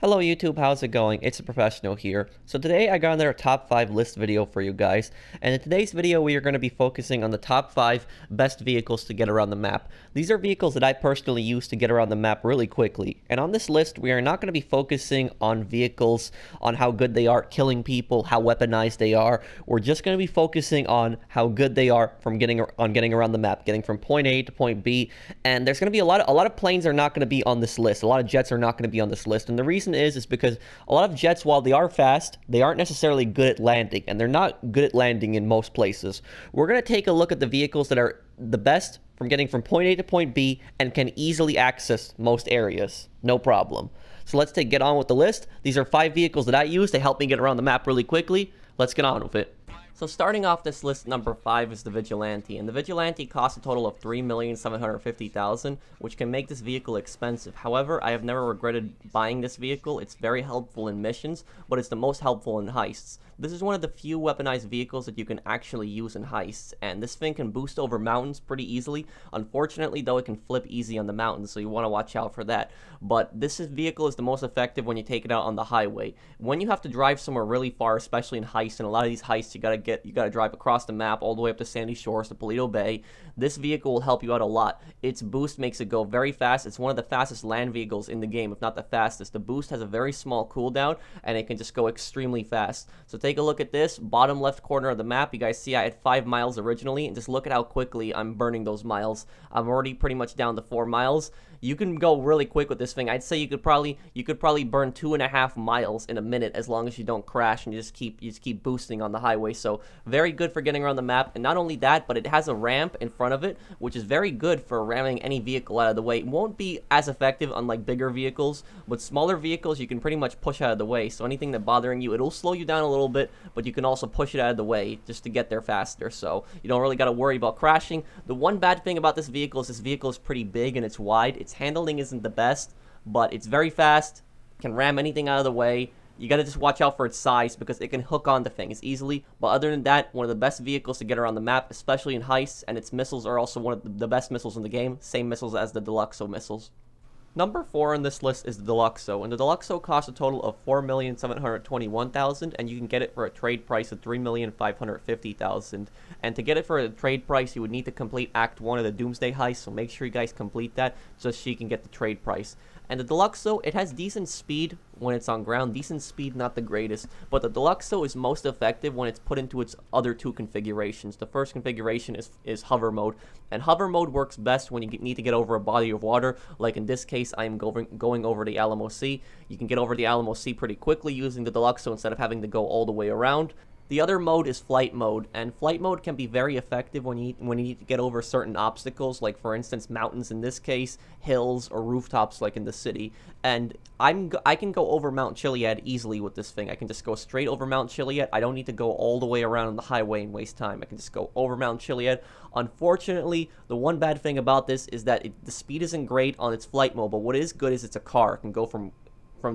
Hello YouTube, how's it going? It's a professional here. So today I got another top 5 list video for you guys, and in today's video we are going to be focusing on the top 5 best vehicles to get around the map. These are vehicles that I personally use to get around the map really quickly, and on this list we are not going to be focusing on vehicles, on how good they are killing people, how weaponized they are. We're just going to be focusing on how good they are from getting around the map, getting from point A to point B, and there's going to be a lot of planes are not going to be on this list. A lot of jets are not going to be on this list, and the reason is because a lot of jets, while they are fast, they aren't necessarily good at landing, and they're not good at landing in most places. We're going to take a look at the vehicles that are the best from getting from point A to point B and can easily access most areas. No problem. So let's get on with the list. These are 5 vehicles that I use to help me get around the map really quickly. Let's get on with it. So starting off this list, number 5 is the Vigilante, and the Vigilante costs a total of $3,750,000, which can make this vehicle expensive. However, I have never regretted buying this vehicle. It's very helpful in missions, but it's the most helpful in heists. This is one of the few weaponized vehicles that you can actually use in heists, and this thing can boost over mountains pretty easily. Unfortunately, though, it can flip easy on the mountains, so you want to watch out for that. But this vehicle is the most effective when you take it out on the highway. When you have to drive somewhere really far, especially in heists, and a lot of these heists you gotta drive across the map all the way up to Sandy Shores to Paleto Bay, this vehicle will help you out a lot. Its boost makes it go very fast. It's one of the fastest land vehicles in the game, if not the fastest. The boost has a very small cooldown, and it can just go extremely fast. So take a look at this, bottom left corner of the map. You guys see I had 5 miles originally, and just look at how quickly I'm burning those miles. I'm already pretty much down to 4 miles. You can go really quick with this thing. I'd say you could probably burn 2.5 miles in a minute as long as you don't crash and you just keep boosting on the highway. So very good for getting around the map. And not only that, but it has a ramp in front of it, which is very good for ramming any vehicle out of the way. It won't be as effective on like bigger vehicles, but smaller vehicles you can pretty much push out of the way. So anything that's bothering you, it'll slow you down a little bit, but you can also push it out of the way just to get there faster. So you don't really got to worry about crashing. The one bad thing about this vehicle is pretty big and it's wide. Its handling isn't the best, but it's very fast, can ram anything out of the way. You gotta just watch out for its size because it can hook onto things easily. But other than that, one of the best vehicles to get around the map, especially in heists, and its missiles are also one of the best missiles in the game. Same missiles as the Deluxo missiles. Number 4 on this list is the Deluxo, and the Deluxo costs a total of $4,721,000, and you can get it for a trade price of $3,550,000. And to get it for a trade price, you would need to complete Act 1 of the Doomsday Heist, so make sure you guys complete that so she can get the trade price. And the Deluxo, it has decent speed when it's on ground. Decent speed, not the greatest. But the Deluxo is most effective when it's put into its other 2 configurations. The first configuration is hover mode. And hover mode works best when you need to get over a body of water. Like in this case, I am going over the Alamo Sea. You can get over the Alamo Sea pretty quickly using the Deluxo instead of having to go all the way around. The other mode is flight mode, and flight mode can be very effective when you need to get over certain obstacles, like for instance mountains in this case, hills, or rooftops like in the city. And I can go over Mount Chiliad easily with this thing. I can just go straight over Mount Chiliad. I don't need to go all the way around on the highway and waste time. I can just go over Mount Chiliad. Unfortunately, the one bad thing about this is that the speed isn't great on its flight mode, but what is good is it's a car. It can go from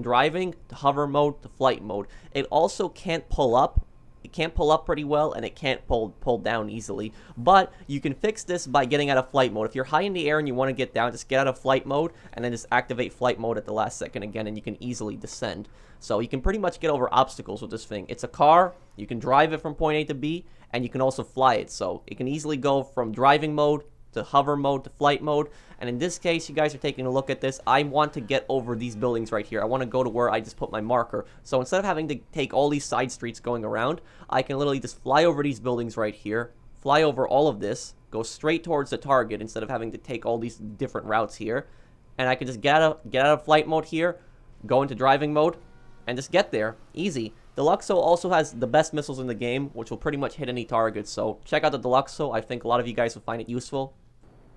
driving to hover mode to flight mode. It also can't pull up. It can't pull up pretty well, and it can't pull down easily. But you can fix this by getting out of flight mode. If you're high in the air and you want to get down, just get out of flight mode, and then just activate flight mode at the last second again, and you can easily descend. So you can pretty much get over obstacles with this thing. It's a car. You can drive it from point A to B, and you can also fly it. So it can easily go from driving mode to hover mode to flight mode. And in this case, you guys are taking a look at this. I want to get over these buildings right here. I want to go to where I just put my marker. So instead of having to take all these side streets going around, I can literally just fly over these buildings right here, fly over all of this, go straight towards the target instead of having to take all these different routes here. And I can just get out of flight mode here, go into driving mode, and just get there. Easy. Deluxo also has the best missiles in the game, which will pretty much hit any target. So check out the Deluxo. I think a lot of you guys will find it useful.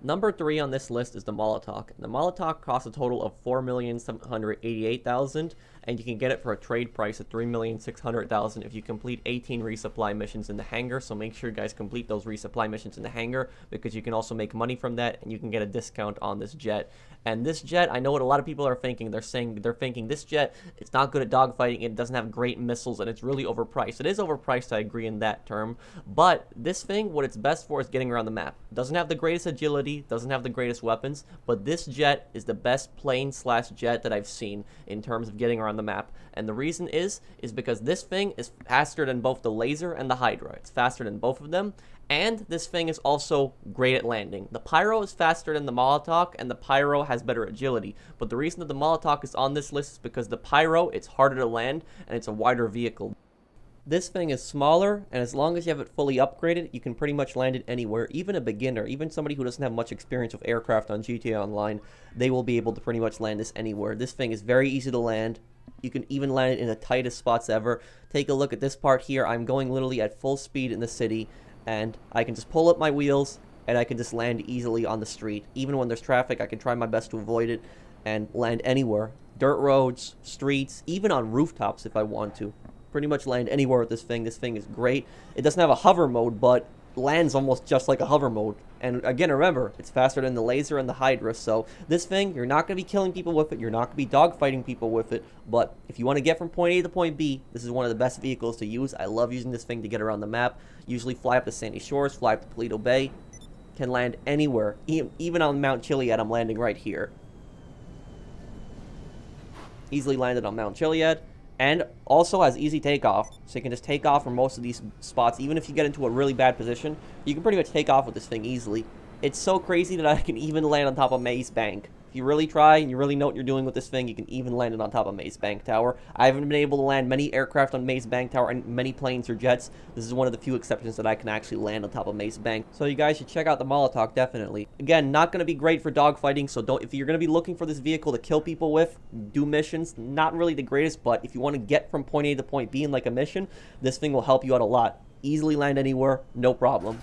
Number 3 on this list is the Molotok. The Molotok costs a total of $4,788,000, and you can get it for a trade price of $3,600,000 if you complete 18 resupply missions in the hangar. So make sure you guys complete those resupply missions in the hangar because you can also make money from that, and you can get a discount on this jet. And this jet, I know what a lot of people are thinking. They're thinking this jet, it's not good at dogfighting, it doesn't have great missiles, and it's really overpriced. It is overpriced, I agree in that term. But this thing, what it's best for is getting around the map. It doesn't have the greatest agility, doesn't have the greatest weapons, but this jet is the best plane slash jet that I've seen in terms of getting around the map. And the reason is because this thing is faster than both the laser and the Hydra. It's faster than both of them. And this thing is also great at landing. The Pyro is faster than the Molotok, and the Pyro has better agility. But the reason that the Molotok is on this list is because the Pyro, it's harder to land, and it's a wider vehicle. This thing is smaller, and as long as you have it fully upgraded, you can pretty much land it anywhere. Even a beginner, even somebody who doesn't have much experience with aircraft on GTA Online, they will be able to pretty much land this anywhere. This thing is very easy to land. You can even land it in the tightest spots ever. Take a look at this part here. I'm going literally at full speed in the city, and I can just pull up my wheels, and I can just land easily on the street. Even when there's traffic, I can try my best to avoid it and land anywhere. Dirt roads, streets, even on rooftops if I want to. Pretty much land anywhere with this thing. This thing is great. It doesn't have a hover mode, but lands almost just like a hover mode. And again, remember, it's faster than the laser and the Hydra, so this thing, you're not going to be killing people with it, you're not going to be dogfighting people with it, but if you want to get from point A to point B, this is one of the best vehicles to use. I love using this thing to get around the map. Usually fly up to Sandy Shores, fly up to Paleto Bay, can land anywhere. Even on Mount Chiliad, I'm landing right here. Easily landed on Mount Chiliad. And also has easy takeoff, so you can just take off from most of these spots. Even if you get into a really bad position, you can pretty much take off with this thing easily. It's so crazy that I can even land on top of Maze Bank. If you really try and you really know what you're doing with this thing, you can even land it on top of Maze Bank Tower. I haven't been able to land many aircraft on Maze Bank Tower and many planes or jets. This is one of the few exceptions that I can actually land on top of Maze Bank. So you guys should check out the Molotok, definitely. Again, not going to be great for dogfighting, so if you're going to be looking for this vehicle to kill people with, do missions, not really the greatest, but if you want to get from point A to point B in like a mission, this thing will help you out a lot. Easily land anywhere, no problem.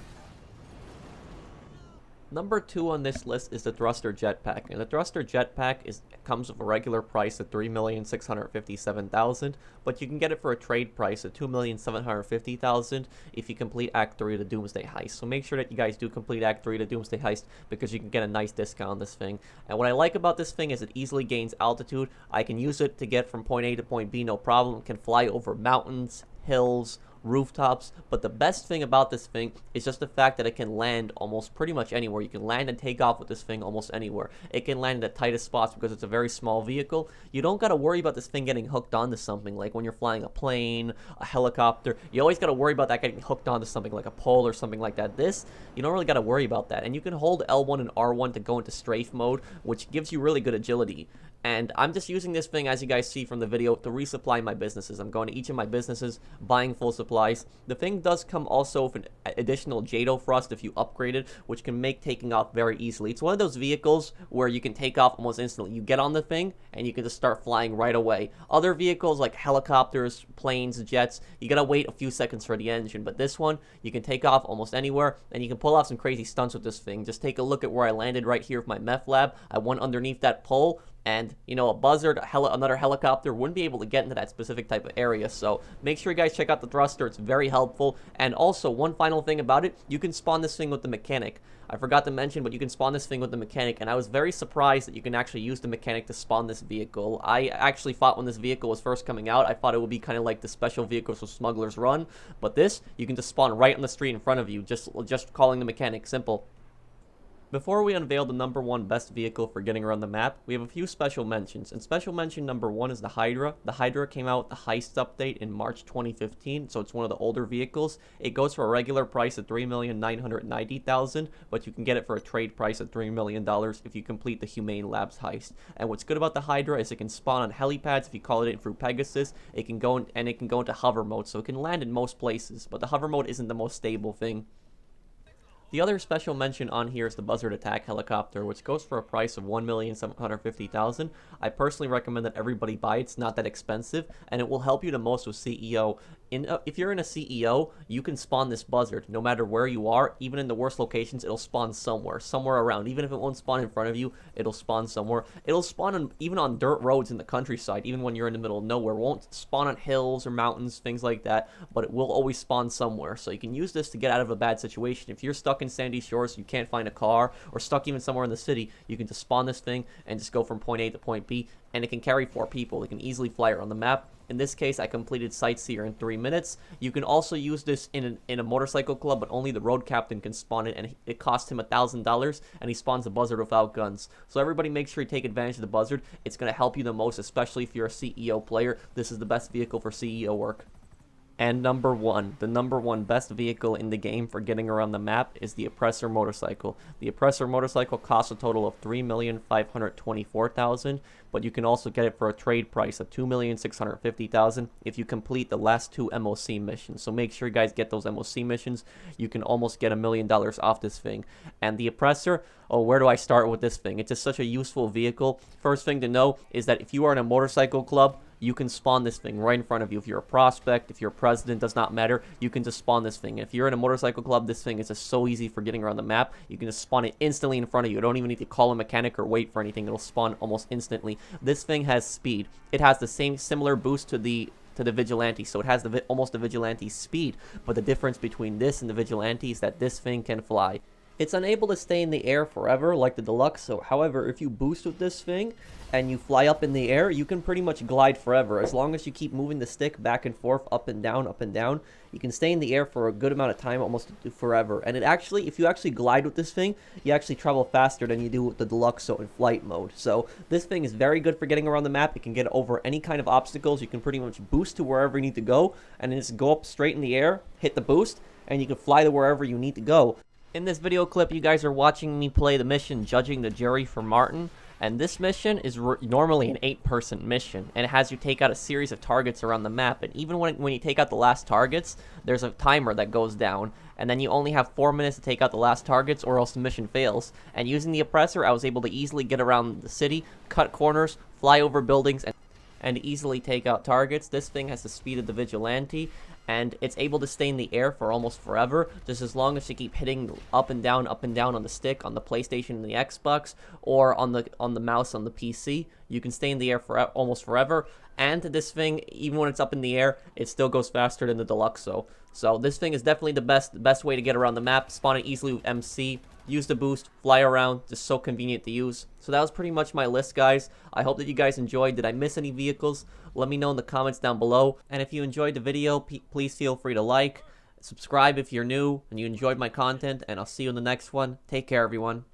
Number 2 on this list is the Thruster Jetpack, and the Thruster Jetpack comes with a regular price of $3,657,000, but you can get it for a trade price of $2,750,000 if you complete Act 3 of the Doomsday Heist. So make sure that you guys do complete Act 3 of the Doomsday Heist because you can get a nice discount on this thing. And what I like about this thing is it easily gains altitude. I can use it to get from point A to point B, no problem. It can fly over mountains, hills, rooftops, but the best thing about this thing is just the fact that it can land almost pretty much anywhere. You can land and take off with this thing almost anywhere. It can land in the tightest spots because it's a very small vehicle. You don't got to worry about this thing getting hooked onto something, like when you're flying a plane, a helicopter. You always got to worry about that getting hooked onto something like a pole or something like that. This, you don't really got to worry about that. And you can hold L1 and R1 to go into strafe mode, which gives you really good agility. And I'm just using this thing, as you guys see from the video, to resupply my businesses. I'm going to each of my businesses, buying full supplies. The thing does come also with an additional JADO thrust if you upgrade it, which can make taking off very easily. It's one of those vehicles where you can take off almost instantly. You get on the thing, and you can just start flying right away. Other vehicles like helicopters, planes, jets, you gotta wait a few seconds for the engine. But this one, you can take off almost anywhere, and you can pull off some crazy stunts with this thing. Just take a look at where I landed right here with my meth lab. I went underneath that pole, and, you know, a buzzard, another helicopter wouldn't be able to get into that specific type of area. So make sure you guys check out the thruster. It's very helpful. And also, one final thing about it, you can spawn this thing with the mechanic. I forgot to mention, but you can spawn this thing with the mechanic, and I was very surprised that you can actually use the mechanic to spawn this vehicle. I actually thought when this vehicle was first coming out, I thought it would be kind of like the special vehicles for Smuggler's Run, but this, you can just spawn right on the street in front of you, just calling the mechanic. Simple. Before we unveil the number 1 best vehicle for getting around the map, we have a few special mentions, and special mention number 1 is the Hydra. The Hydra came out with the Heist update in March 2015, so it's one of the older vehicles. It goes for a regular price of $3,990,000, but you can get it for a trade price of $3 million if you complete the Humane Labs Heist. And what's good about the Hydra is it can spawn on helipads if you call it in through Pegasus. It can go into hover mode, so it can land in most places, but the hover mode isn't the most stable thing. The other special mention on here is the Buzzard Attack Helicopter, which goes for a price of $1,750,000. I personally recommend that everybody buy it. It's not that expensive, and it will help you the most with CEO. If you're in a CEO, you can spawn this buzzard. No matter where you are, even in the worst locations, it'll spawn somewhere around. Even if it won't spawn in front of you, it'll spawn somewhere. It'll spawn even on dirt roads in the countryside, even when you're in the middle of nowhere. It won't spawn on hills or mountains, things like that, but it will always spawn somewhere. So you can use this to get out of a bad situation. If you're stuck stuck in Sandy Shores, you can't find a car, or stuck even somewhere in the city, you can just spawn this thing and just go from point A to point B, and it can carry 4 people. It can easily fly around the map. In this case, I completed Sightseer in 3 minutes. You can also use this in a motorcycle club, but only the road captain can spawn it, and it costs him $1,000, and he spawns a buzzard without guns. So everybody make sure you take advantage of the buzzard. It's going to help you the most, especially if you're a CEO player. This is the best vehicle for CEO work. And the number one best vehicle in the game for getting around the map is the Oppressor motorcycle. The Oppressor motorcycle costs a total of $3,524,000, but you can also get it for a trade price of $2,650,000 if you complete the last 2 MOC missions. So make sure you guys get those MOC missions. You can almost get $1 million off this thing. And the Oppressor, oh, where do I start with this thing? It's just such a useful vehicle. First thing to know is that if you are in a motorcycle club, you can spawn this thing right in front of you. If you're a prospect, if you're a president, does not matter. You can just spawn this thing. If you're in a motorcycle club, this thing is just so easy for getting around the map. You can just spawn it instantly in front of you. You don't even need to call a mechanic or wait for anything. It'll spawn almost instantly. This thing has speed. It has the similar boost to the Vigilante, so it has almost the Vigilante speed. But the difference between this and the Vigilante is that this thing can fly. It's unable to stay in the air forever like the Deluxo. However, if you boost with this thing and you fly up in the air, you can pretty much glide forever. As long as you keep moving the stick back and forth, up and down, you can stay in the air for a good amount of time, almost forever. And if you actually glide with this thing, you actually travel faster than you do with the Deluxo in flight mode. So this thing is very good for getting around the map. It can get over any kind of obstacles. You can pretty much boost to wherever you need to go, and then just go up straight in the air, hit the boost, and you can fly to wherever you need to go. In this video clip, you guys are watching me play the mission Judging the Jury for Martin, and this mission is normally an 8-person mission, and it has you take out a series of targets around the map, and even when you take out the last targets, there's a timer that goes down, and then you only have 4 minutes to take out the last targets or else the mission fails. And using the Oppressor, I was able to easily get around the city, cut corners, fly over buildings, and easily take out targets. This thing has the speed of the Vigilante, and it's able to stay in the air for almost forever, just as long as you keep hitting up and down on the stick on the PlayStation and the Xbox, or on the mouse on the PC. You can stay in the air for almost forever, and this thing, even when it's up in the air, it still goes faster than the Deluxo. So this thing is definitely the best way to get around the map. Spawn it easily with MC, use the boost, fly around, just so convenient to use. So that was pretty much my list, guys. I hope that you guys enjoyed. Did I miss any vehicles? Let me know in the comments down below. And if you enjoyed the video, please feel free to like, subscribe if you're new and you enjoyed my content, and I'll see you in the next one. Take care, everyone.